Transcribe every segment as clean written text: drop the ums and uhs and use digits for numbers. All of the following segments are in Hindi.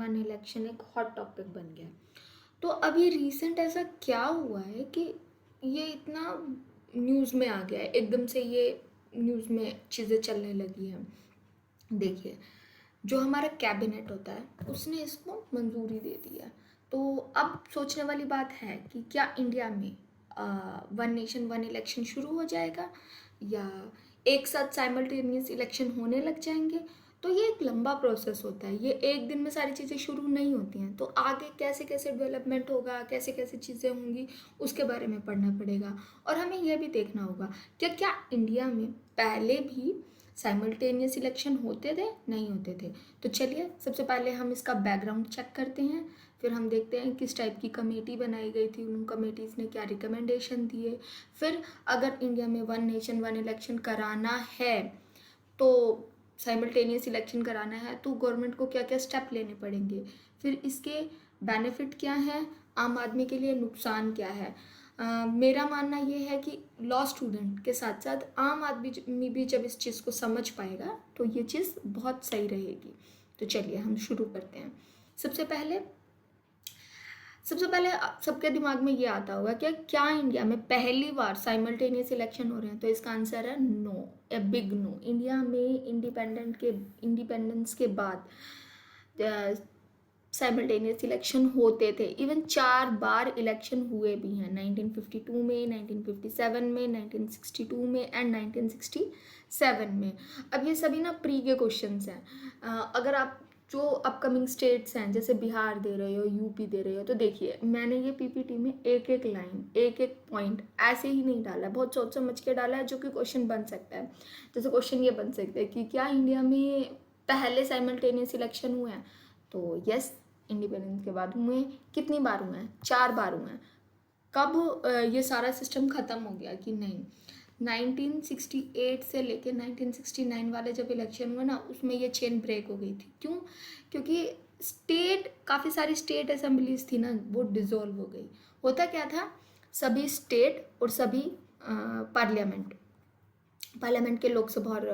वन इलेक्शन एक हॉट टॉपिक बन गया। तो अभी रिसेंट ऐसा क्या हुआ है कि ये इतना न्यूज़ में आ गया है, एकदम से ये न्यूज़ में चीज़ें चलने लगी हैं। देखिए, जो हमारा कैबिनेट होता है उसने इसको मंजूरी दे दी है। तो अब सोचने वाली बात है कि क्या इंडिया में वन नेशन वन इलेक्शन शुरू हो जाएगा या एक साथ साइमल्टेनियस इलेक्शन होने लग जाएंगे। तो ये एक लंबा प्रोसेस होता है, ये एक दिन में सारी चीज़ें शुरू नहीं होती हैं। तो आगे कैसे कैसे डेवलपमेंट होगा, कैसे कैसे चीज़ें होंगी, उसके बारे में पढ़ना पड़ेगा। और हमें यह भी देखना होगा कि क्या इंडिया में पहले भी साइमल्टेनियस इलेक्शन होते थे, नहीं होते थे। तो चलिए सबसे पहले हम इसका बैकग्राउंड चेक करते हैं, फिर हम देखते हैं किस टाइप की कमेटी बनाई गई थी, उन कमेटीज़ ने क्या रिकमेंडेशन दिए। फिर अगर इंडिया में वन नेशन वन इलेक्शन कराना है, तो साइमल्टेनियस इलेक्शन कराना है तो गवर्नमेंट को क्या क्या स्टेप लेने पड़ेंगे, फिर इसके बेनिफिट क्या हैं, आम आदमी के लिए नुकसान क्या है। मेरा मानना ये है कि लॉ स्टूडेंट के साथ साथ आम आदमी भी जब इस चीज़ को समझ पाएगा तो ये चीज़ बहुत सही रहेगी। तो चलिए हम शुरू करते हैं। सबसे पहले सबके दिमाग में ये आता होगा कि क्या इंडिया में पहली बार साइमल्टेनियस इलेक्शन हो रहे हैं। तो इसका आंसर है no, a big no. India में इंडिपेंडेंस के बाद साइमल्टेनियस इलेक्शन होते थे। इवन 4 बार इलेक्शन हुए भी हैं, 1952 में, 1957 में, 1962 में एंड 1967 में। अब ये सभी ना प्री के क्वेश्चंस हैं। अगर आप जो अपकमिंग स्टेट्स हैं जैसे बिहार दे रहे हो, यूपी दे रहे हो, तो देखिए मैंने ये पीपीटी में एक एक लाइन, एक एक पॉइंट ऐसे ही नहीं डाला, बहुत सोच समझ के डाला है जो कि क्वेश्चन बन सकता है। जैसे क्वेश्चन ये बन सकता है कि क्या इंडिया में पहले साइमल्टेनियस इलेक्शन हुए हैं। तो यस, इंडिपेंडेंस के बाद हुए हैं। कितनी बार हुए हैं? 4 बार हुए हैं। कब ये सारा सिस्टम ख़त्म हो गया कि नहीं, 1968 से लेके 1969 वाले जब इलेक्शन हुए ना, उसमें ये चेन ब्रेक हो गई थी। क्यों? क्योंकि काफ़ी सारी स्टेट असेंबलीज थी ना, वो डिज़ोल्व हो गई। होता क्या था, सभी स्टेट और सभी पार्लियामेंट के लोकसभा और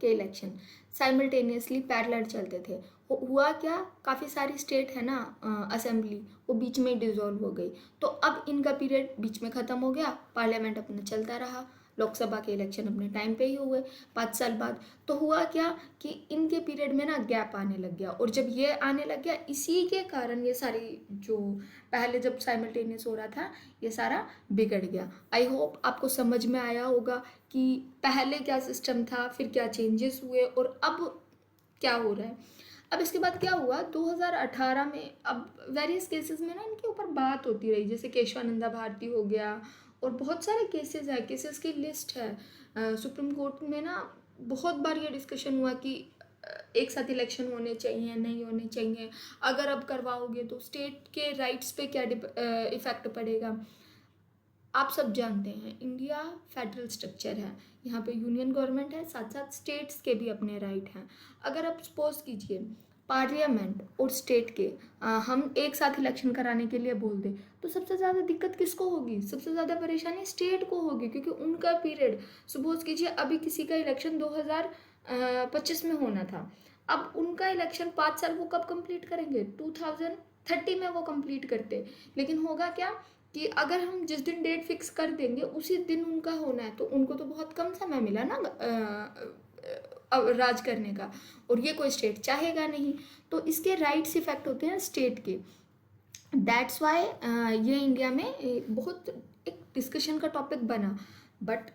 के इलेक्शन साइमल्टेनियसली पैरेलल चलते थे। हुआ क्या, काफ़ी सारी स्टेट है ना असेंबली, वो बीच में डिज़ोल्व हो गई। तो अब इनका पीरियड बीच में ख़त्म हो गया, पार्लियामेंट अपना चलता रहा, लोकसभा के इलेक्शन अपने टाइम पे ही हुए 5 साल बाद। तो हुआ क्या कि इनके पीरियड में ना गैप आने लग गया, और जब ये आने लग गया इसी के कारण ये सारी जो पहले जब साइमल्टेनियस हो रहा था ये सारा बिगड़ गया। आई होप आपको समझ में आया होगा कि पहले क्या सिस्टम था, फिर क्या चेंजेस हुए और अब क्या हो रहा है। अब इसके बाद क्या हुआ 2018 में, अब वेरियस केसेस में ना इनके ऊपर बात होती रही, जैसे केशवानंदा भारती हो गया और बहुत सारे केसेस है, केसेस की लिस्ट है। सुप्रीम कोर्ट में ना बहुत बार ये डिस्कशन हुआ कि एक साथ इलेक्शन होने चाहिए, नहीं होने चाहिए, अगर अब करवाओगे तो स्टेट के राइट्स पे क्या इफेक्ट पड़ेगा। आप सब जानते हैं इंडिया फेडरल स्ट्रक्चर है, यहाँ पे यूनियन गवर्नमेंट है, साथ साथ स्टेट्स के भी अपने राइट हैं। अगर आप सपोज कीजिए पार्लियामेंट और स्टेट के हम एक साथ इलेक्शन कराने के लिए बोल दें, तो सबसे ज़्यादा दिक्कत किसको होगी, सबसे ज़्यादा परेशानी स्टेट को होगी, क्योंकि उनका पीरियड, सपोज कीजिए अभी किसी का इलेक्शन 2025 में होना था, अब उनका इलेक्शन 5 साल वो कब कंप्लीट करेंगे, 2030 में वो कंप्लीट करते। लेकिन होगा क्या कि अगर हम जिस दिन डेट फिक्स कर देंगे उसी दिन उनका होना है, तो उनको तो बहुत कम समय मिला ना राज करने का, और ये कोई स्टेट चाहेगा नहीं। तो इसके राइट्स इफेक्ट होते हैं स्टेट के। दैट्स वाई ये इंडिया में बहुत एक डिस्कशन का टॉपिक बना। बट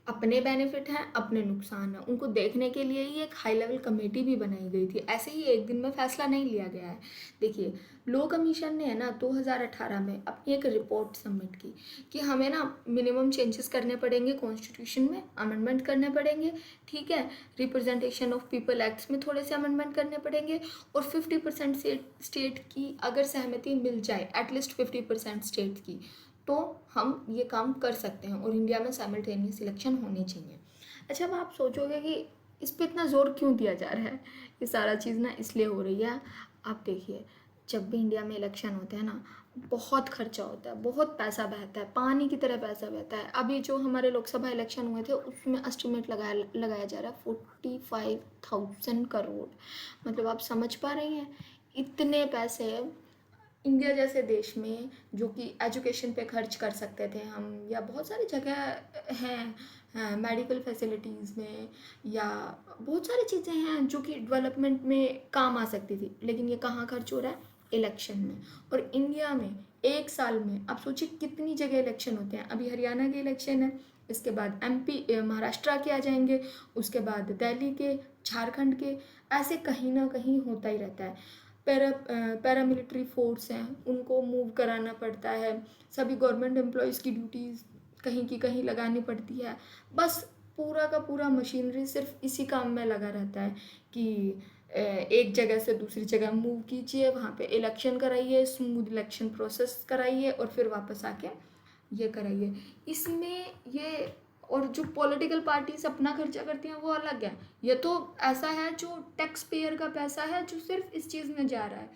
अपने बेनिफिट हैं, अपने नुकसान हैं, उनको देखने के लिए ही एक हाई लेवल कमेटी भी बनाई गई थी, ऐसे ही एक दिन में फैसला नहीं लिया गया है। देखिए लो कमीशन ने है ना 2018 में अपनी एक रिपोर्ट सबमिट की कि हमें ना मिनिमम चेंजेस करने पड़ेंगे कॉन्स्टिट्यूशन में, अमेंडमेंट करने पड़ेंगे, ठीक है, रिप्रेजेंटेशन ऑफ पीपल एक्ट्स में थोड़े से अमेंडमेंट करने पड़ेंगे, और 50% स्टेट की अगर सहमति मिल जाए, एटलीस्ट 50% स्टेट की, तो हम ये काम कर सकते हैं और इंडिया में साइमल्टेनियस इलेक्शन होने चाहिए। अच्छा, अब आप सोचोगे कि इस पर इतना ज़ोर क्यों दिया जा रहा है, ये सारा चीज़ ना इसलिए हो रही है। आप देखिए जब भी इंडिया में इलेक्शन होते हैं ना, बहुत खर्चा होता है, बहुत पैसा बहता है, पानी की तरह पैसा बहता है। अभी जो हमारे लोकसभा इलेक्शन हुए थे उसमें एस्टिमेट लगाया जा रहा है 45,000 करोड़। मतलब आप समझ पा रही हैं इतने पैसे इंडिया जैसे देश में जो कि एजुकेशन पे खर्च कर सकते थे हम, या बहुत सारी जगह हैं मेडिकल फैसिलिटीज़ में, या बहुत सारी चीज़ें हैं जो कि डेवलपमेंट में काम आ सकती थी, लेकिन ये कहाँ खर्च हो रहा है? इलेक्शन में। और इंडिया में एक साल में आप सोचिए कितनी जगह इलेक्शन होते हैं। अभी हरियाणा के इलेक्शन है, इसके बाद एमपी महाराष्ट्र के आ जाएंगे, उसके बाद दिल्ली के, झारखंड के, ऐसे कहीं ना कहीं होता ही रहता है। पैरामिलिट्री फोर्स हैं, उनको मूव कराना पड़ता है, सभी गवर्नमेंट एम्प्लॉयज़ की ड्यूटीज़ कहीं की कहीं लगानी पड़ती है। बस पूरा का पूरा मशीनरी सिर्फ इसी काम में लगा रहता है कि एक जगह से दूसरी जगह मूव कीजिए, वहाँ पे इलेक्शन कराइए, स्मूथ इलेक्शन प्रोसेस कराइए, और फिर वापस आके ये कराइए। इसमें ये, और जो पॉलिटिकल पार्टीज अपना खर्चा करती हैं वो अलग है। ये तो ऐसा है जो टैक्स पेयर का पैसा है जो सिर्फ इस चीज़ में जा रहा है।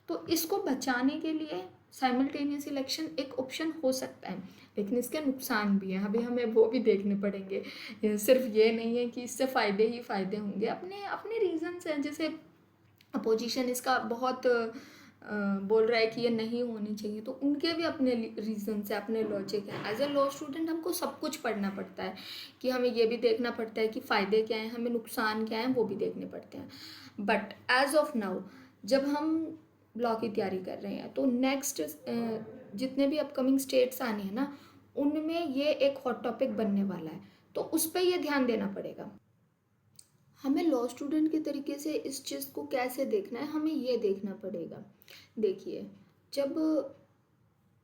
तो इसको बचाने के लिए साइमल्टेनियस इलेक्शन एक ऑप्शन हो सकता है, लेकिन इसके नुकसान भी हैं, अभी हमें वो भी देखने पड़ेंगे। सिर्फ ये नहीं है कि इससे फ़ायदे ही फ़ायदे होंगे, अपने अपने रीजंस हैं। जैसे अपोजिशन इसका बहुत बोल रहा है कि ये नहीं होनी चाहिए, तो उनके भी अपने रीजंस है, अपने लॉजिक है। एज ए लॉ स्टूडेंट हमको सब कुछ पढ़ना पड़ता है, कि हमें ये भी देखना पड़ता है कि फ़ायदे क्या हैं, हमें नुकसान क्या हैं, वो भी देखने पड़ते हैं। बट एज ऑफ नाउ जब हम लॉ की तैयारी कर रहे हैं, तो नेक्स्ट जितने भी अपकमिंग स्टेट्स आने हैं ना, उनमें ये एक हॉट टॉपिक बनने वाला है, तो उस पर ये ध्यान देना पड़ेगा। हमें लॉ स्टूडेंट के तरीके से इस चीज़ को कैसे देखना है, हमें ये देखना पड़ेगा। देखिए, जब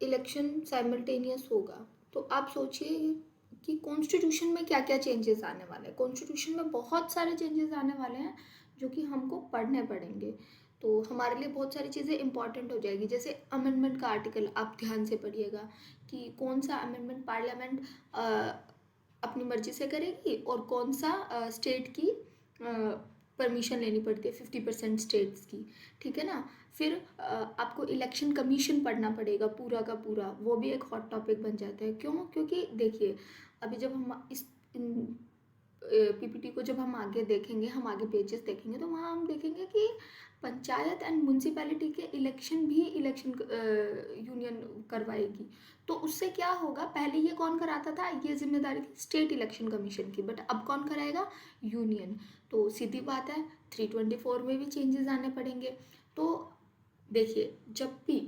इलेक्शन साइमल्टेनियस होगा, तो आप सोचिए कि कॉन्स्टिट्यूशन में क्या क्या चेंजेस आने वाले हैं। कॉन्स्टिट्यूशन में बहुत सारे चेंजेस आने वाले हैं जो कि हमको पढ़ने पड़ेंगे, तो हमारे लिए बहुत सारी चीज़ें इंपॉर्टेंट हो जाएगी। जैसे अमेंडमेंट का आर्टिकल आप ध्यान से पढ़िएगा कि कौन सा अमेंडमेंट पार्लियामेंट अपनी मर्जी से करेगी, और कौन सा स्टेट की परमिशन लेनी पड़ती है, 50% स्टेट्स की, ठीक है ना। फिर आपको इलेक्शन कमीशन पढ़ना पड़ेगा पूरा का पूरा, वो भी एक हॉट टॉपिक बन जाता है। क्यों? क्योंकि देखिए, अभी जब हम इस पीपीटी को जब हम आगे देखेंगे, हम आगे पेजेस देखेंगे, तो वहाँ हम देखेंगे कि पंचायत एंड म्यूनसिपैलिटी के इलेक्शन भी इलेक्शन यूनियन करवाएगी। तो उससे क्या होगा, पहले ये कौन कराता था, ये जिम्मेदारी थी स्टेट इलेक्शन कमीशन की, बट अब कौन कराएगा, यूनियन। तो सीधी बात है 324 में भी चेंजेस आने पड़ेंगे। तो देखिए, जब भी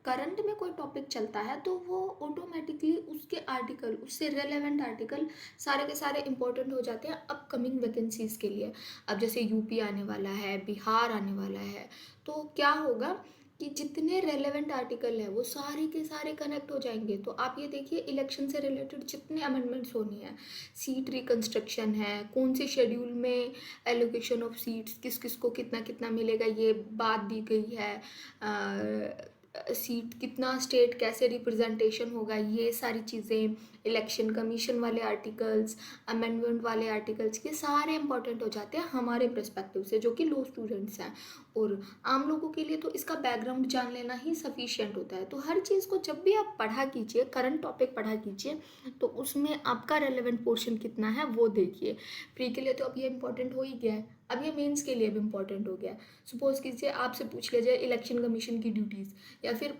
करंट में कोई टॉपिक चलता है, तो वो ऑटोमेटिकली उसके आर्टिकल, उससे रेलेवेंट आर्टिकल सारे के सारे इंपॉर्टेंट हो जाते हैं अपकमिंग वैकेंसीज़ के लिए। अब जैसे यूपी आने वाला है, बिहार आने वाला है, तो क्या होगा कि जितने रेलेवेंट आर्टिकल है वो सारे के सारे कनेक्ट हो जाएंगे। तो आप ये देखिए, इलेक्शन से रिलेटेड जितने अमेंडमेंट्स होनी है, सीट रिकन्स्ट्रक्शन है, कौन से शेड्यूल में एलोकेशन ऑफ सीट्स, किस किस को कितना कितना मिलेगा, ये बात दी गई है। सीट कितना, स्टेट कैसे रिप्रेजेंटेशन होगा, ये सारी चीज़ें, इलेक्शन कमीशन वाले आर्टिकल्स, अमेंडमेंट वाले आर्टिकल्स, ये सारे इंपॉर्टेंट हो जाते हैं हमारे पर्सपेक्टिव से, जो कि लो स्टूडेंट्स हैं। और आम लोगों के लिए तो इसका बैकग्राउंड जान लेना ही सफिशिएंट होता है। तो हर चीज़ को जब भी आप पढ़ा कीजिए, करंट टॉपिक पढ़ा कीजिए, तो उसमें आपका रेलेवेंट पोर्शन कितना है वो देखिए। प्री के लिए तो अब ये इंपॉर्टेंट हो ही गया है, अब ये मेंस के लिए भी इम्पॉर्टेंट हो गया है। सपोज कीजिए आपसे पूछ लिया जाए इलेक्शन कमीशन की ड्यूटीज़, या फिर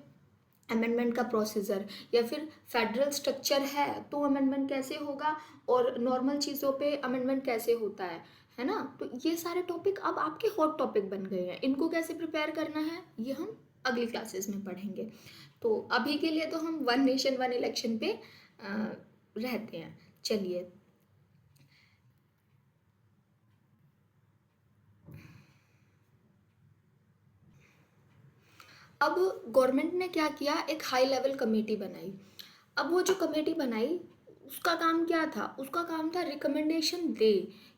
अमेंडमेंट का प्रोसीजर, या फिर फेडरल स्ट्रक्चर है तो अमेंडमेंट कैसे होगा, और नॉर्मल चीज़ों पे अमेंडमेंट कैसे होता है ना। तो ये सारे टॉपिक अब आपके हॉट टॉपिक बन गए हैं। इनको कैसे प्रिपेयर करना है ये हम अगली क्लासेस में पढ़ेंगे। तो अभी के लिए तो हम वन नेशन वन इलेक्शन पे रहते हैं। चलिए, अब गवर्नमेंट ने क्या किया, एक हाई लेवल कमेटी बनाई। अब वो जो कमेटी बनाई, उसका काम क्या था, उसका काम था रिकमेंडेशन दे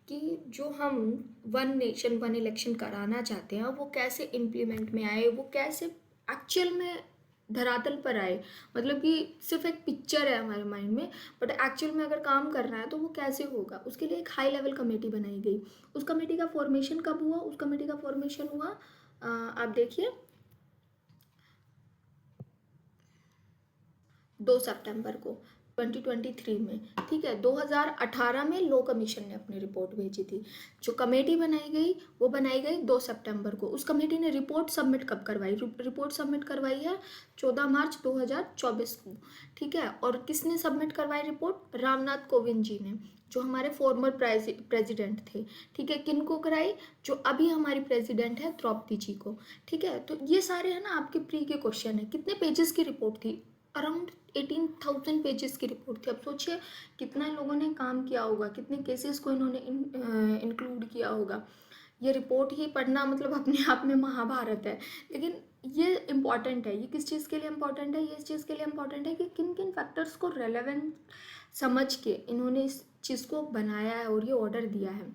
कि जो हम वन नेशन वन इलेक्शन कराना चाहते हैं वो कैसे इम्प्लीमेंट में आए, वो कैसे एक्चुअल में धरातल पर आए। मतलब कि सिर्फ एक पिक्चर है हमारे माइंड में, बट एक्चुअल में अगर काम करना है तो वो कैसे होगा, उसके लिए एक हाई लेवल कमेटी बनाई गई। उस कमेटी का फॉर्मेशन कब हुआ, उस कमेटी का फॉर्मेशन हुआ आप देखिए 2 सितंबर को। 2023 में, ठीक है। 2018 में लो कमीशन ने अपनी रिपोर्ट भेजी थी। जो कमेटी बनाई गई वो बनाई गई 2 सितंबर को। उस कमेटी ने रिपोर्ट सबमिट कब करवाई? रिपोर्ट सबमिट करवाई है 14 मार्च 2024 को, ठीक है। और किसने सबमिट करवाई रिपोर्ट? रामनाथ कोविंद जी ने, जो हमारे फॉर्मर प्रेसिडेंट थे, ठीक है। किन को कराई? जो अभी हमारी प्रेसिडेंट है द्रौपदी जी को, ठीक है। तो ये सारे है ना आपके प्री के क्वेश्चन है। कितने पेजेस की रिपोर्ट थी? अराउंड 18,000 पेजेस की रिपोर्ट थी। अब सोचिए कितना लोगों ने काम किया होगा, कितने केसेस को इन्होंने इंक्लूड किया होगा। ये रिपोर्ट ही पढ़ना मतलब अपने आप में महाभारत है। लेकिन ये इम्पॉर्टेंट है। ये किस चीज़ के लिए इम्पॉर्टेंट है? ये इस चीज़ के लिए इम्पॉर्टेंट है कि किन किन फैक्टर्स को रेलेवेंट समझ के इन्होंने इस चीज़ को बनाया है और ये ऑर्डर दिया है।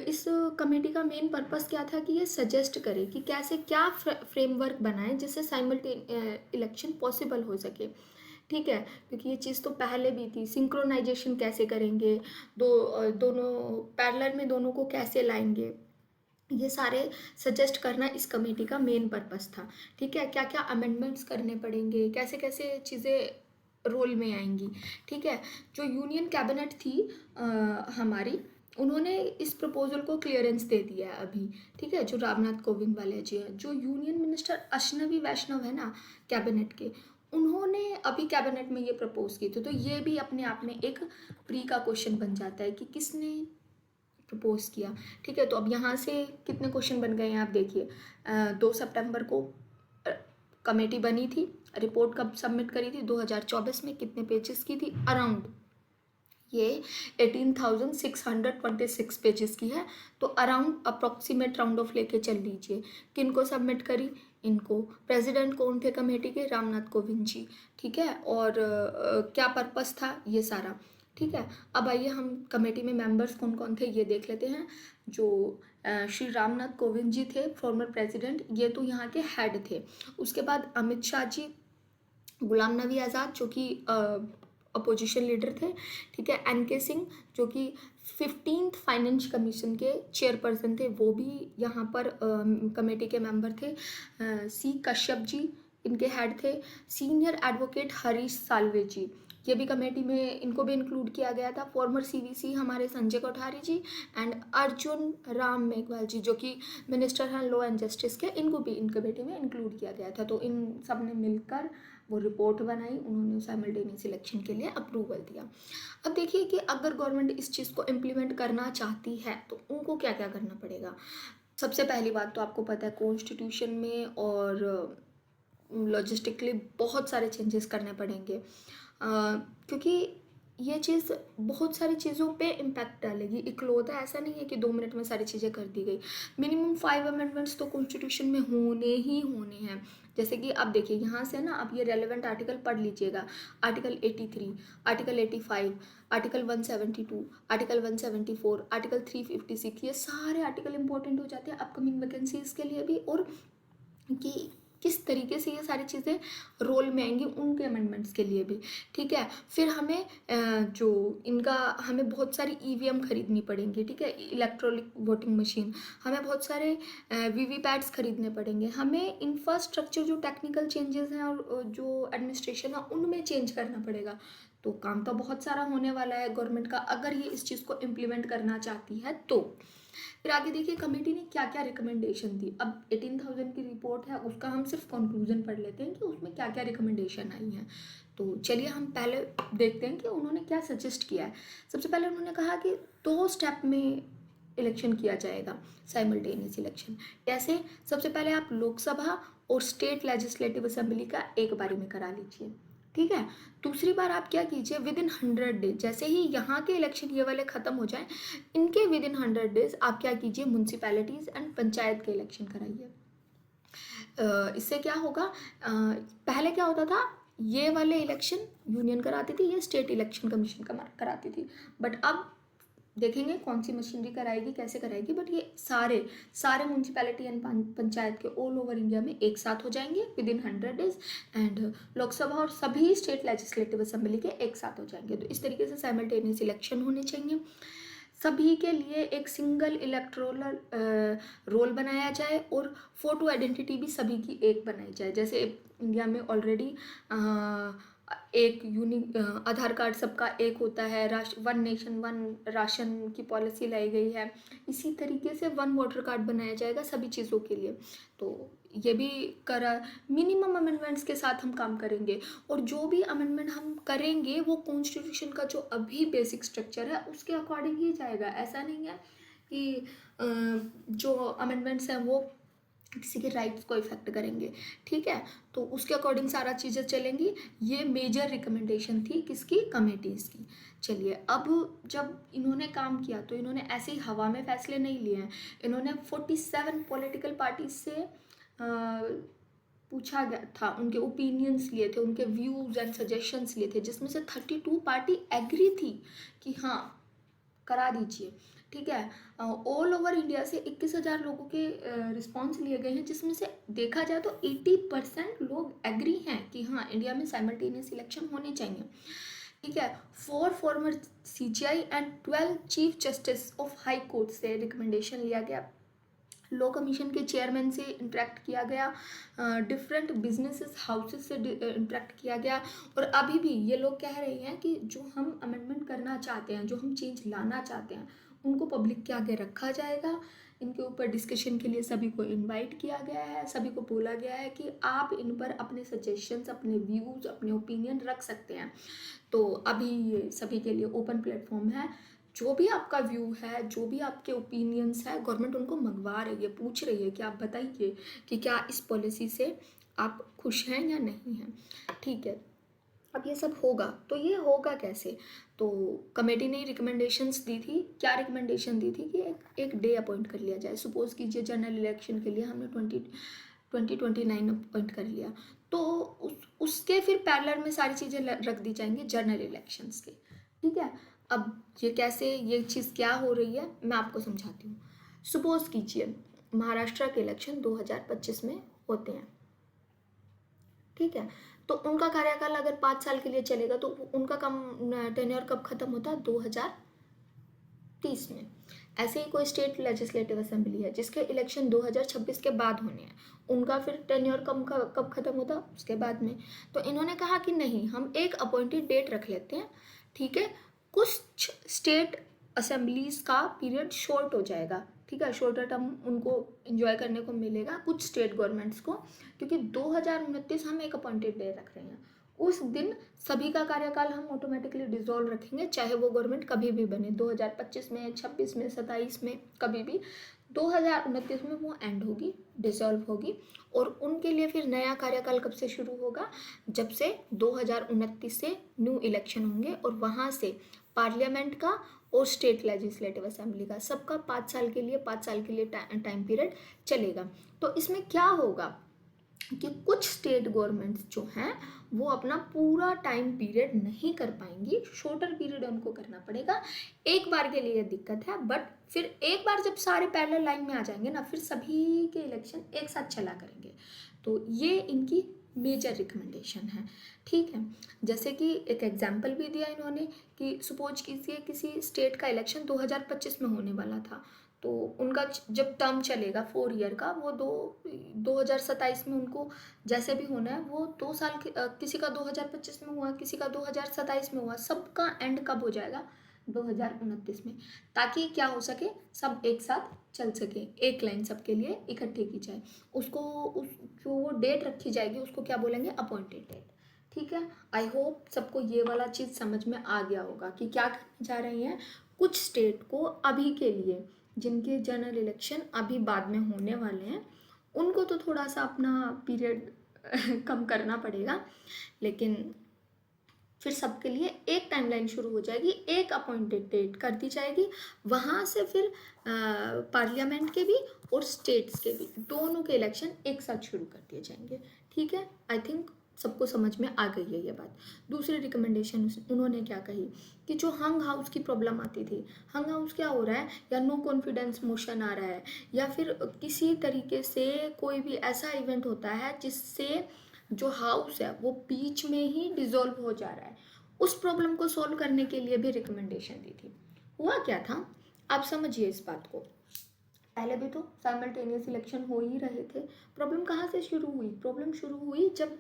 इस कमेटी का मेन पर्पस क्या था कि ये सजेस्ट करे कि कैसे क्या फ्रेमवर्क बनाए जिससे साइमल्टेनियस इलेक्शन पॉसिबल हो सके, ठीक है। क्योंकि ये चीज़ तो पहले भी थी। सिंक्रोनाइजेशन कैसे करेंगे, दोनों पैरेलल में दोनों को कैसे लाएंगे, ये सारे सजेस्ट करना इस कमेटी का मेन पर्पस था, ठीक है। क्या क्या अमेंडमेंट्स करने पड़ेंगे, कैसे कैसे चीज़ें रोल में आएंगी, ठीक है। जो यूनियन कैबिनेट थी हमारी, उन्होंने इस प्रपोजल को क्लियरेंस दे दिया है अभी, ठीक है। जो रामनाथ कोविंद वाले जी हैं, जो यूनियन मिनिस्टर अश्विनी वैष्णव है ना कैबिनेट के, उन्होंने अभी कैबिनेट में ये प्रपोज की थी। तो ये भी अपने आप में एक प्री का क्वेश्चन बन जाता है कि किसने प्रपोज किया, ठीक है। तो अब यहाँ से कितने क्वेश्चन बन गए हैं आप देखिए। 2 सितंबर को कमेटी बनी थी। रिपोर्ट कब सबमिट करी थी? 2024 में। कितने पेजेस की थी? अराउंड ये 18,626 पेजेस की है। तो अराउंड अप्रॉक्सीमेट राउंड ऑफ लेके चल लीजिए। किन को सबमिट करी? इनको। प्रेसिडेंट कौन थे कमेटी के? रामनाथ कोविंद जी, ठीक है। और क्या पर्पस था ये सारा, ठीक है। अब आइए हम कमेटी में मेंबर्स कौन कौन थे ये देख लेते हैं। जो श्री रामनाथ कोविंद जी थे फॉर्मर प्रेसिडेंट, ये तो यहाँ के हेड थे। उसके बाद अमित शाह जी, गुलाम नबी आज़ाद जो कि अपोजिशन लीडर थे, ठीक है। NK सिंह जो कि 15th फाइनेंस कमीशन के चेयरपर्सन थे, वो भी यहाँ पर कमेटी के मेंबर थे। C कश्यप जी इनके हेड थे। सीनियर एडवोकेट हरीश साल्वे जी, ये भी कमेटी में इनको भी इंक्लूड किया गया था। फॉर्मर CVC हमारे संजय कोठारी जी एंड अर्जुन राम मेघवाल जी जो कि मिनिस्टर हैं लॉ एंड जस्टिस के, इनको भी इन कमेटी में इंक्लूड किया गया था। तो इन सब ने मिलकर वो रिपोर्ट बनाई, उन्होंने साइमल्टेनियस इलेक्शन के लिए अप्रूवल दिया। अब देखिए कि अगर गवर्नमेंट इस चीज़ को इम्प्लीमेंट करना चाहती है तो उनको क्या क्या करना पड़ेगा। सबसे पहली बात तो आपको पता है कॉन्स्टिट्यूशन में और लॉजिस्टिकली बहुत सारे चेंजेस करने पड़ेंगे, क्योंकि ये चीज़ बहुत सारी चीज़ों पे इम्पैक्ट डालेगी। इकलौता ऐसा नहीं है कि 2 मिनट में सारी चीज़ें कर दी गई। मिनिमम 5 अमेंडमेंट्स तो कॉन्स्टिट्यूशन में होने ही होने हैं। जैसे कि आप देखिए यहाँ से ना, आप ये रेलेवेंट आर्टिकल पढ़ लीजिएगा। Article 83, article 85, article 172, article 174, article 356, ये सारे आर्टिकल इंपॉर्टेंट हो जाते हैं अपकमिंग वैकेंसीज के लिए भी, और कि किस तरीके से ये सारी चीज़ें रोल में आएंगी उनके अमेंडमेंट्स के लिए भी, ठीक है। फिर हमें जो इनका हमें बहुत सारी EVM खरीदनी पड़ेंगी, ठीक है, इलेक्ट्रॉनिक वोटिंग मशीन। हमें बहुत सारे VVPATs खरीदने पड़ेंगे। हमें इंफ्रास्ट्रक्चर जो टेक्निकल चेंजेस हैं और जो एडमिनिस्ट्रेशन है उनमें चेंज करना पड़ेगा। तो काम तो बहुत सारा होने वाला है गवर्नमेंट का अगर ये इस चीज़ को इम्प्लीमेंट करना चाहती है तो। फिर आगे देखिए कमेटी ने क्या क्या रिकमेंडेशन दी। अब 18,000 की रिपोर्ट है, उसका हम सिर्फ कंक्लूजन पढ़ लेते हैं कि उसमें क्या क्या रिकमेंडेशन आई हैं। तो चलिए हम पहले देखते हैं कि उन्होंने क्या सजेस्ट किया है। सबसे पहले उन्होंने कहा कि 2 स्टेप में इलेक्शन किया जाएगा, साइमल्टेनियस इलेक्शन। कैसे? सबसे पहले आप लोकसभा और स्टेट लेजिस्लेटिव असेंबली का एक बारी में करा लीजिए, ठीक है। दूसरी बार आप क्या कीजिए, विद इन 100 डेज, जैसे ही यहाँ के इलेक्शन ये वाले ख़त्म हो जाए, इनके विद इन 100 डेज आप क्या कीजिए, म्यूनसिपैलिटीज़ एंड पंचायत के इलेक्शन कराइए। इससे क्या होगा, पहले क्या होता था, ये वाले इलेक्शन यूनियन कराती थी, ये स्टेट इलेक्शन कमीशन कराती थी। बट अब देखेंगे कौन सी मशीनरी कराएगी, कैसे कराएगी, बट ये सारे म्यूनसिपैलिटी एंड पंचायत के ऑल ओवर इंडिया में एक साथ हो जाएंगे with in 100 days, and Lok Sabha और सभी स्टेट लेजिस्लेटिव असेंबली के एक साथ हो जाएंगे। तो इस तरीके से साइमल्टेनियस इलेक्शन होने चाहिए। सभी के लिए एक सिंगल इलेक्टोरल रोल बनाया जाए और फोटो आइडेंटिटी भी सभी की एक बनाई जाए। जैसे इंडिया में ऑलरेडी एक यूनिक आधार कार्ड सबका एक होता है, वन नेशन वन राशन की पॉलिसी लाई गई है। इसी तरीके से वन वोटर कार्ड बनाया जाएगा सभी चीज़ों के लिए। तो ये भी करा, मिनिमम अमेंडमेंट्स के साथ हम काम करेंगे, और जो भी अमेंडमेंट हम करेंगे वो कॉन्स्टिट्यूशन का जो अभी बेसिक स्ट्रक्चर है उसके अकॉर्डिंग ही जाएगा। ऐसा नहीं है कि जो अमेंडमेंट्स हैं वो किसी के राइट्स को इफेक्ट करेंगे, ठीक है। तो उसके अकॉर्डिंग सारा चीज़ें चलेंगी। ये मेजर रिकमेंडेशन थी किसकी, कमेटीज़ की। चलिए, अब जब इन्होंने काम किया तो इन्होंने ऐसे ही हवा में फैसले नहीं लिए हैं। इन्होंने 47 पॉलिटिकल पार्टीज से पूछा गया था, उनके ओपिनियंस लिए थे, उनके व्यूज़ एंड सजेशंस लिए थे, जिसमें से 32 पार्टी एग्री थी कि हाँ करा दीजिए, ठीक है। ऑल ओवर इंडिया से 21,000 लोगों के रिस्पॉन्स लिए गए हैं, जिसमें से देखा जाए तो 80% लोग एग्री हैं कि हाँ इंडिया में साइमल्टेनियस इलेक्शन होने चाहिए, ठीक है। 4 farmer CJI and 12 chief justice of high court से रिकमेंडेशन लिया गया। लॉ कमीशन के चेयरमैन से इंटरेक्ट किया गया, डिफरेंट बिजनेसेस हाउसेस से इंटरेक्ट किया गया। और अभी भी ये लोग कह रहे हैं कि जो हम अमेंडमेंट करना चाहते हैं, जो हम चेंज लाना चाहते हैं, उनको पब्लिक के आगे रखा जाएगा। इनके ऊपर डिस्कशन के लिए सभी को इनवाइट किया गया है, सभी को बोला गया है कि आप इन पर अपने सजेशंस, अपने व्यूज़, अपने ओपिनियन रख सकते हैं। तो अभी ये सभी के लिए ओपन प्लेटफॉर्म है। जो भी आपका व्यू है, जो भी आपके ओपिनियंस है, गवर्नमेंट उनको मंगवा रही है, पूछ रही है कि आप बताइए कि क्या इस पॉलिसी से आप खुश हैं या नहीं हैं, ठीक है। अब ये सब होगा तो ये होगा कैसे, तो कमेटी ने रिकमेंडेशंस दी थी। क्या रिकमेंडेशन दी थी कि एक डे अपॉइंट कर लिया जाए। सपोज कीजिए जनरल इलेक्शन के लिए हमने 2029 अपॉइंट कर लिया, तो उसके फिर पैरेलल में सारी चीज़ें रख दी जाएंगी जनरल इलेक्शंस के, ठीक है। अब ये कैसे, ये चीज़ क्या हो रही है मैं आपको समझाती हूँ। सपोज कीजिए महाराष्ट्र के इलेक्शन 2025 में होते हैं, ठीक है। तो उनका कार्यकाल अगर 5 साल के लिए चलेगा तो उनका टेन्योर कब खत्म होता है, 2030 में। ऐसे ही कोई स्टेट लेजिस्लेटिव असेंबली है जिसके इलेक्शन 2026 के बाद होने हैं, उनका फिर टेन्योर कब खत्म होता, उसके बाद में। तो इन्होंने कहा कि नहीं, हम एक अपॉइंटेड डेट रख लेते हैं, ठीक है। कुछ स्टेट असेंबलीज का पीरियड शॉर्ट हो जाएगा, ठीक है, शॉर्टर टर्म उनको एंजॉय करने को मिलेगा कुछ स्टेट गवर्नमेंट्स को, क्योंकि 2029 हम एक अपॉइंटेड डे रख रहे हैं। उस दिन सभी का कार्यकाल हम ऑटोमेटिकली डिसॉल्व रखेंगे, चाहे वो गवर्नमेंट कभी भी बने, 2025 में, 26 में, 27 में, कभी भी। 2029 में वो एंड होगी, डिसॉल्व होगी। और उनके लिए फिर नया कार्यकाल कब से शुरू होगा, जब से 2029 से न्यू इलेक्शन होंगे, और वहाँ से पार्लियामेंट का और स्टेट लेजिस्लेटिव असेंबली का सबका 5 साल के लिए टाइम पीरियड चलेगा। तो इसमें क्या होगा कि कुछ स्टेट गवर्नमेंट्स जो हैं वो अपना पूरा टाइम पीरियड नहीं कर पाएंगी, शॉर्टर पीरियड उनको करना पड़ेगा। एक बार के लिए दिक्कत है, बट फिर एक बार जब सारे पैरेलल लाइन में आ जाएंगे ना, फिर सभी के इलेक्शन एक साथ चला करेंगे। तो ये इनकी मेजर रिकमेंडेशन है, ठीक है। जैसे कि एक एग्जाम्पल भी दिया इन्होंने कि सपोज कीजिए किसी स्टेट का इलेक्शन 2025 में होने वाला था, तो उनका जब टर्म चलेगा 4 ईयर का, वो 2027 में उनको जैसे भी होना है, वो 2 साल किसी का 2025 में हुआ, किसी का 2027 में हुआ, सबका एंड कब हो जाएगा, 2029 में, ताकि क्या हो सके, सब एक साथ चल सके, एक लाइन सबके लिए इकट्ठे की जाए। उसको जो वो डेट रखी जाएगी उसको क्या बोलेंगे, अपॉइंटेड डेट, ठीक है। आई होप सबको ये वाला चीज़ समझ में आ गया होगा कि क्या करने जा रहे हैं। कुछ स्टेट को अभी के लिए, जिनके जनरल इलेक्शन अभी बाद में होने वाले हैं, उनको तो थोड़ा सा अपना पीरियड कम करना पड़ेगा, लेकिन फिर सबके लिए एक टाइमलाइन शुरू हो जाएगी, एक अपॉइंटेड डेट कर दी जाएगी। वहाँ से फिर पार्लियामेंट के भी और स्टेट्स के भी, दोनों के इलेक्शन एक साथ शुरू कर दिए जाएंगे, ठीक है। आई थिंक सबको समझ में आ गई है ये बात। दूसरी रिकमेंडेशन उन्होंने क्या कही कि जो हंग हाउस की प्रॉब्लम आती थी, हंग हाउस क्या हो रहा है, या नो कॉन्फिडेंस मोशन आ रहा है, या फिर किसी तरीके से कोई भी ऐसा इवेंट होता है जिससे जो हाउस है वो बीच में ही डिसॉल्व हो जा रहा है, उस प्रॉब्लम को सॉल्व करने के लिए भी रिकमेंडेशन दी थी। हुआ क्या था, आप समझिए इस बात को। पहले भी तो साइमल्टेनियस इलेक्शन हो ही रहे थे। प्रॉब्लम कहाँ से शुरू हुई, प्रॉब्लम शुरू हुई जब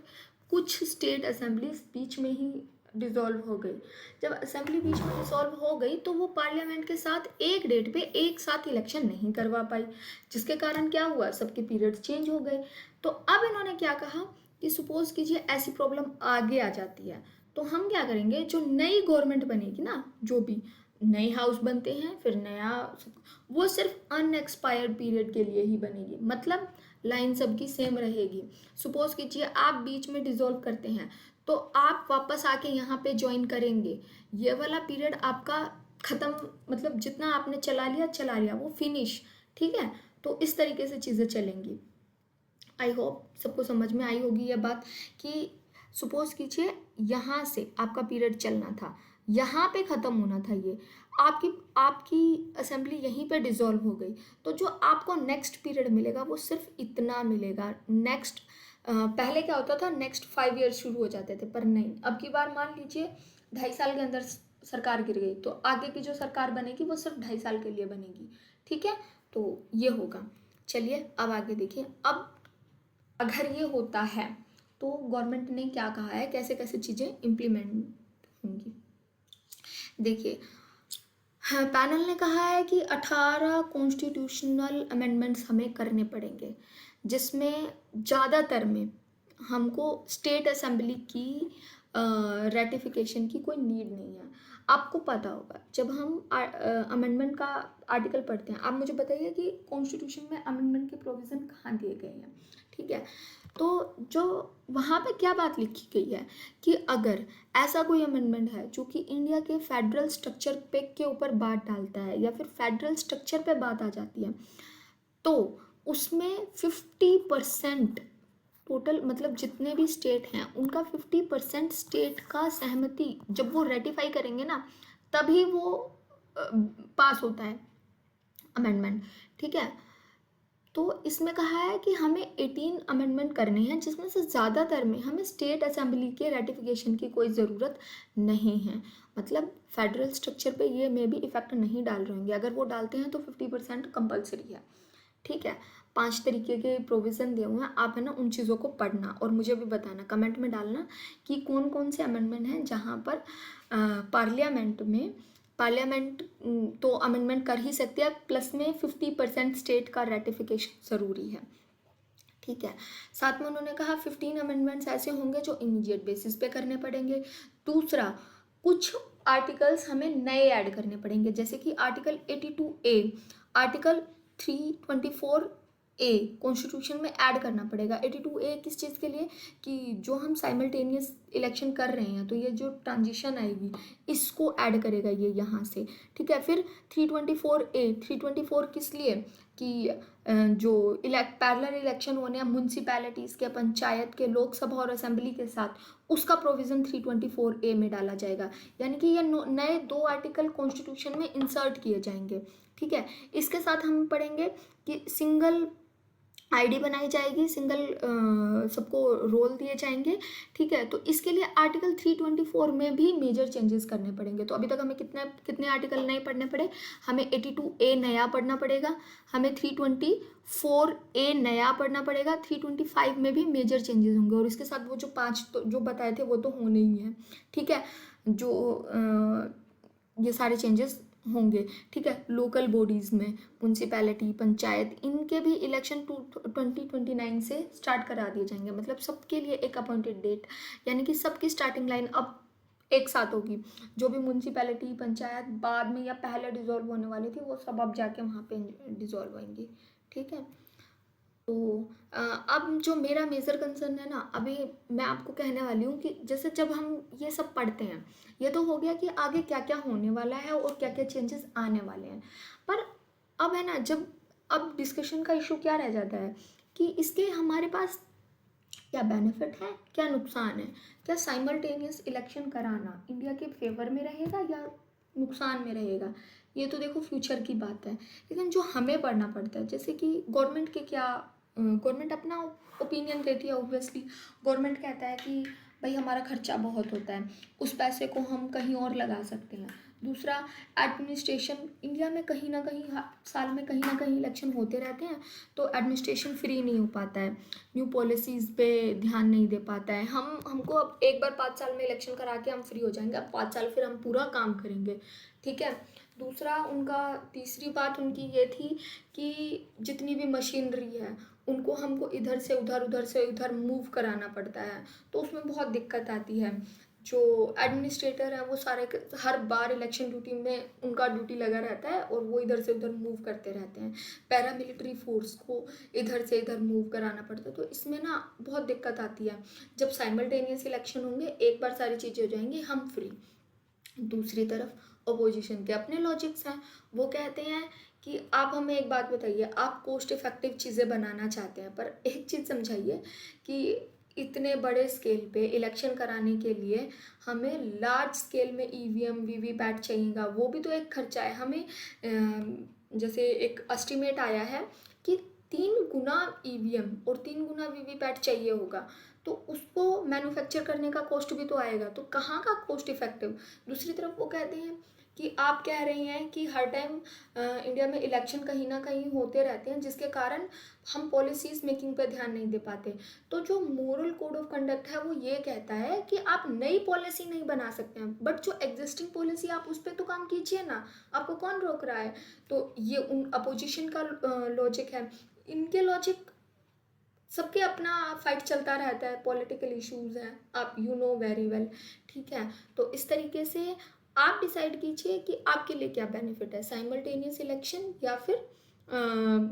कुछ स्टेट असेंबलीज बीच में ही डिसॉल्व हो गई। जब असेंबली बीच में डिसॉल्व हो गई तो वो पार्लियामेंट के साथ एक डेट पे एक साथ इलेक्शन नहीं करवा पाई, जिसके कारण क्या हुआ, सबके पीरियड चेंज हो गए। तो अब इन्होंने क्या कहा कि सपोज कीजिए ऐसी प्रॉब्लम आगे आ जाती है तो हम क्या करेंगे, जो नई गवर्नमेंट बनेगी ना, जो भी नए हाउस बनते हैं फिर नया, वो सिर्फ अनएक्सपायर्ड पीरियड के लिए ही बनेगी, मतलब लाइन सबकी सेम रहेगी। सपोज कीजिए आप बीच में डिसॉल्व करते हैं तो आप वापस आके यहाँ पे ज्वाइन करेंगे, ये वाला पीरियड आपका खत्म, मतलब जितना आपने चला लिया वो फिनिश, ठीक है। तो इस तरीके से चीज़ें चलेंगी। आई होप सबको समझ में आई होगी यह बात कि सपोज कीजिए यहाँ से आपका पीरियड चलना था, यहाँ पे ख़त्म होना था, ये आपकी आपकी असेंबली यहीं पे डिसॉल्व हो गई, तो जो आपको नेक्स्ट पीरियड मिलेगा वो सिर्फ इतना मिलेगा। नेक्स्ट पहले क्या होता था, नेक्स्ट 5 ईयर्स शुरू हो जाते थे, पर नहीं, अब की बार मान लीजिए 2.5 साल के अंदर सरकार गिर गई तो आगे की जो सरकार बनेगी वो सिर्फ 2.5 साल के लिए बनेगी, ठीक है। तो ये होगा। चलिए अब आगे देखिए, अब अगर ये होता है तो गवर्नमेंट ने क्या कहा है, कैसे कैसे चीज़ें इम्प्लीमेंट होंगी। देखिए, हाँ, पैनल ने कहा है कि 18 कॉन्स्टिट्यूशनल अमेंडमेंट्स हमें करने पड़ेंगे, जिसमें ज़्यादातर में हमको स्टेट असेंबली की रेटिफिकेशन की कोई नीड नहीं है। आपको पता होगा जब हम अमेंडमेंट का आर्टिकल पढ़ते हैं, आप मुझे बताइए कि कॉन्स्टिट्यूशन में अमेंडमेंट के प्रोविज़न कहाँ दिए गए हैं, ठीक है। तो जो वहाँ पे क्या बात लिखी गई है कि अगर ऐसा कोई अमेंडमेंट है जो कि इंडिया के फेडरल स्ट्रक्चर पे के ऊपर बात डालता है या फिर फेडरल स्ट्रक्चर पे बात आ जाती है, तो उसमें 50% टोटल, मतलब जितने भी स्टेट हैं उनका 50% स्टेट का सहमति जब वो रेटिफाई करेंगे ना, तभी वो पास होता है अमेंडमेंट, ठीक है। तो इसमें कहा है कि हमें 18 अमेंडमेंट करने हैं, जिसमें से ज़्यादातर में हमें स्टेट असेंबली के रेटिफिकेशन की कोई ज़रूरत नहीं है, मतलब फेडरल स्ट्रक्चर पे ये में भी इफेक्ट नहीं डाल रहे होंगे, अगर वो डालते हैं तो 50% कंपलसरी है, ठीक है। 5 तरीके के प्रोविज़न दिए हुए हैं, आप है ना उन चीज़ों को पढ़ना और मुझे भी बताना, कमेंट में डालना कि कौन कौन से अमेंडमेंट हैं जहाँ पर पार्लियामेंट तो अमेंडमेंट कर ही सकती है, प्लस में 50% स्टेट का रेटिफिकेशन ज़रूरी है, ठीक है। साथ में उन्होंने कहा 15 अमेंडमेंट्स ऐसे होंगे जो इमीडिएट बेसिस पे करने पड़ेंगे। दूसरा, कुछ आर्टिकल्स हमें नए ऐड करने पड़ेंगे, जैसे कि article 82A, article 324A constitution में ऐड करना पड़ेगा। 82A किस चीज़ के लिए, कि जो हम साइमल्टेनियस इलेक्शन कर रहे हैं तो ये जो ट्रांजिशन आएगी इसको ऐड करेगा ये यहाँ से, ठीक है। फिर 324 किस लिए, कि जो पैरेलल इलेक्शन होने हैं म्यूनसिपैलिटीज़ के, पंचायत के, लोकसभा और असेंबली के साथ, उसका प्रोविज़न 324A में डाला जाएगा, यानी कि ये नए 2 आर्टिकल कॉन्स्टिट्यूशन में इंसर्ट किए जाएंगे, ठीक है। इसके साथ हम पढ़ेंगे कि सिंगल आईडी बनाई जाएगी, सिंगल सबको रोल दिए जाएंगे, ठीक है। तो इसके लिए आर्टिकल 324 में भी मेजर चेंजेस करने पड़ेंगे। तो अभी तक हमें कितने आर्टिकल नए पढ़ने पड़े, हमें 82A नया पढ़ना पड़ेगा, हमें 324A नया पढ़ना पड़ेगा, 325 में भी मेजर चेंजेस होंगे, और इसके साथ वो जो 5 तो जो बताए थे वो तो होने ही हैं, ठीक है। जो ये सारे चेंजेस होंगे, ठीक है। लोकल बॉडीज़ में म्यूनसिपैलिटी, पंचायत, इनके भी इलेक्शन 2029 से स्टार्ट करा दिए जाएंगे, मतलब सबके लिए एक अपॉइंटेड डेट, यानी कि सबकी स्टार्टिंग लाइन अब एक साथ होगी। जो भी म्यूनसिपैलिटी, पंचायत बाद में या पहले डिसॉल्व होने वाली थी वो सब अब जाके वहाँ पे डिसॉल्व होंगी, ठीक है। तो अब जो मेरा मेजर कंसर्न है ना, अभी मैं आपको कहने वाली हूँ कि जैसे जब हम ये सब पढ़ते हैं, ये तो हो गया कि आगे क्या क्या होने वाला है और क्या क्या चेंजेस आने वाले हैं, पर अब है ना, जब अब डिस्कशन का इशू क्या रह जाता है कि इसके हमारे पास क्या बेनिफिट है, क्या नुकसान है, क्या साइमल्टेनियस इलेक्शन कराना इंडिया के फेवर में रहेगा या नुकसान में रहेगा। ये तो देखो फ्यूचर की बात है, लेकिन जो हमें पढ़ना पड़ता है, जैसे कि गवर्नमेंट के क्या, गवर्नमेंट अपना ओपिनियन देती है, ऑब्वियसली गवर्नमेंट कहता है कि भाई हमारा खर्चा बहुत होता है, उस पैसे को हम कहीं और लगा सकते हैं, दूसरा, एडमिनिस्ट्रेशन, इंडिया में कहीं ना कहीं साल में कहीं ना कहीं इलेक्शन होते रहते हैं, तो एडमिनिस्ट्रेशन फ्री नहीं हो पाता है, न्यू पॉलिसीज़ पे ध्यान नहीं दे पाता है। हमको अब एक बार 5 साल में इलेक्शन करा के हम फ्री हो जाएंगे, अब 5 साल फिर हम पूरा काम करेंगे, ठीक है। दूसरा उनका, तीसरी बात उनकी ये थी कि जितनी भी मशीनरी है उनको हमको इधर से उधर, उधर से उधर मूव कराना पड़ता है, तो उसमें बहुत दिक्कत आती है। जो एडमिनिस्ट्रेटर है वो सारे हर बार इलेक्शन ड्यूटी में उनका ड्यूटी लगा रहता है और वो इधर से उधर मूव करते रहते हैं, पैरामिलिट्री फोर्स को इधर से इधर मूव कराना पड़ता है, तो इसमें ना बहुत दिक्कत आती है। जब साइमल्टेनियस इलेक्शन होंगे एक बार सारी चीज़ें हो जाएंगी, हम फ्री। दूसरी तरफ अपोजिशन के अपने लॉजिक्स हैं, वो कहते हैं कि आप हमें एक बात बताइए, आप कोस्ट इफेक्टिव चीज़ें बनाना चाहते हैं, पर एक चीज़ समझाइए कि इतने बड़े स्केल पे इलेक्शन कराने के लिए हमें लार्ज स्केल में ईवीएम वीवीपैट चाहिएगा, वो भी तो एक खर्चा है। हमें जैसे एक एस्टिमेट आया है कि 3 गुना ईवीएम और 3 गुना वीवीपैट चाहिए होगा, तो उसको मैन्युफैक्चर करने का कॉस्ट भी तो आएगा, तो कहाँ का कॉस्ट इफेक्टिव। दूसरी तरफ वो कहते हैं कि आप कह रहे हैं कि हर टाइम इंडिया में इलेक्शन कहीं ना कहीं होते रहते हैं, जिसके कारण हम पॉलिसीज़ मेकिंग पे ध्यान नहीं दे पाते। तो जो मोरल कोड ऑफ कंडक्ट है वो ये कहता है कि आप नई पॉलिसी नहीं बना सकते हैं, बट जो एग्जिस्टिंग पॉलिसी आप उस पर तो काम कीजिए ना, आपको कौन रोक रहा है। तो ये उन अपोजिशन का लॉजिक है। इनके लॉजिक, सबके अपना फाइट चलता रहता है, पॉलिटिकल इश्यूज हैं, आप यू नो वेरी वेल, ठीक है। तो इस तरीके से आप डिसाइड कीजिए कि आपके लिए क्या बेनिफिट है, साइमल्टेनियस इलेक्शन या फिर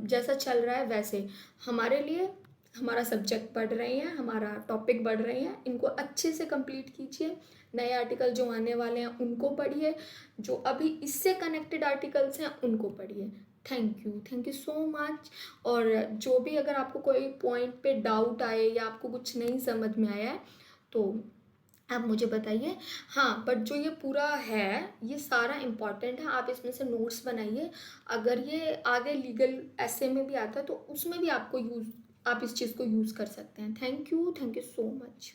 जैसा चल रहा है वैसे। हमारे लिए हमारा सब्जेक्ट पढ़ रहे हैं, हमारा टॉपिक बढ़ रहे हैं, इनको अच्छे से कंप्लीट कीजिए। नए आर्टिकल जो आने वाले हैं उनको पढ़िए, जो अभी इससे कनेक्टेड आर्टिकल्स हैं उनको पढ़िए। Thank you so much. और जो भी अगर आपको कोई पॉइंट पे डाउट आए या आपको कुछ नहीं समझ में आया है तो आप मुझे बताइए। हाँ, बट जो ये पूरा है ये सारा इम्पॉर्टेंट है, आप इसमें से नोट्स बनाइए। अगर ये आगे लीगल ऐसे में भी आता है तो उसमें भी आपको यूज़, आप इस चीज़ को यूज़ कर सकते हैं। Thank you so much.